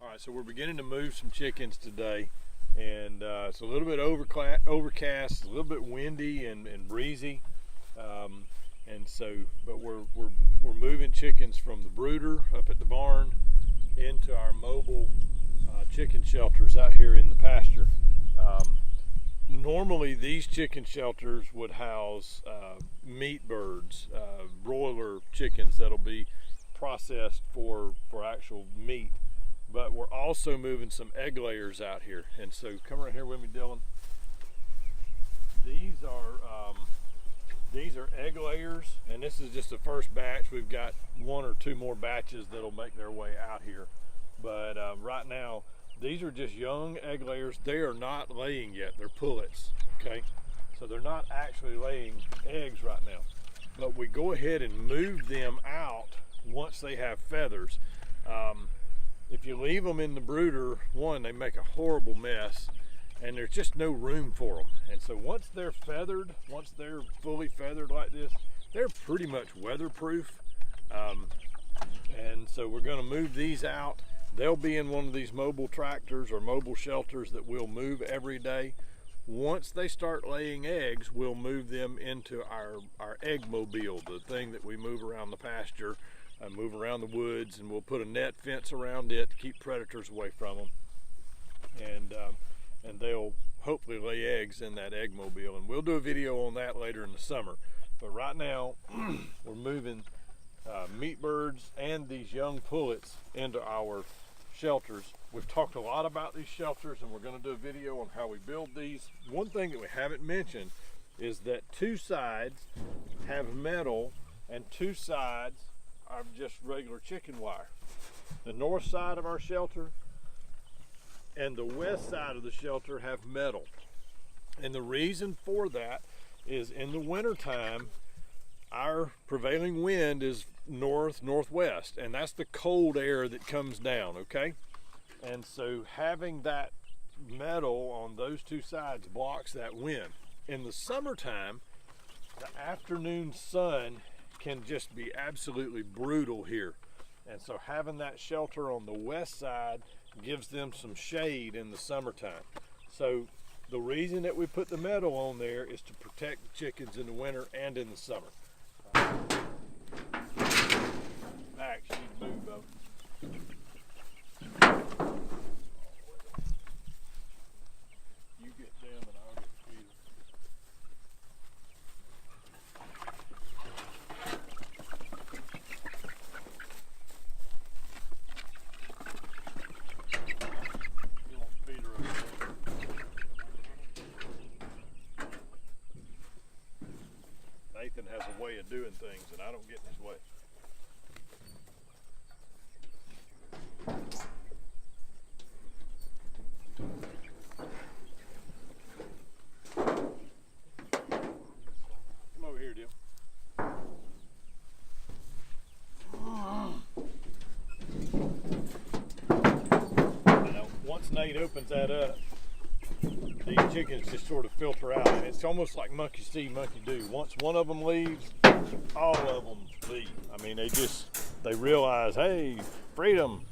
All right, so we're beginning to move some chickens today, and it's a little bit overcast, a little bit windy and breezy, and so, but we're moving chickens from the brooder up at the barn into our mobile chicken shelters out here in the pasture. Normally, these chicken shelters would house meat birds, broiler chickens that'll be processed for actual meat. But we're also moving some egg layers out here, and so come right here with me, Dylan. These are egg layers, and this is just the first batch. We've got one or two more batches that'll make their way out here, but right now these are just young egg layers. They are not laying yet. They're pullets, okay? So they're not actually laying eggs right now, but we go ahead and move them out once they have feathers. If you leave them in the brooder, one, they make a horrible mess, and there's just no room for them. And so once they're feathered, once they're fully feathered like this, they're pretty much weatherproof. And so we're gonna move these out. They'll be in one of these mobile tractors or mobile shelters that we'll move every day. Once they start laying eggs, we'll move them into our egg mobile, the thing that we move around the pasture, move around the woods, and we'll put a net fence around it to keep predators away from them. And they'll hopefully lay eggs in that egg mobile, and we'll do a video on that later in the summer. But right now, we're moving meat birds and these young pullets into our shelters. We've talked a lot about these shelters, and we're going to do a video on how we build these. One thing that we haven't mentioned is that two sides have metal and two sides are just regular chicken wire. The north side of our shelter and the west side of the shelter have metal. And the reason for that is in the winter time, our prevailing wind is northwest, and that's the cold air that comes down, okay? And so having that metal on those two sides blocks that wind. In the summertime, the afternoon sun can just be absolutely brutal here, and so having that shelter on the west side gives them some shade in the summertime. So the reason that we put the metal on there is to protect the chickens in the winter and in the summer. Max, you need to move, though. You get them and I'll get the feeder. You want the feeder over there. Nathan has a way of doing things, and I don't get in his way. Come over here, Dim. Now, once Nate opens that up, these chickens just sort of filter out, and it's almost like monkey see, monkey do. Once one of them leaves, all of them leave. I mean, they realize, hey, freedom.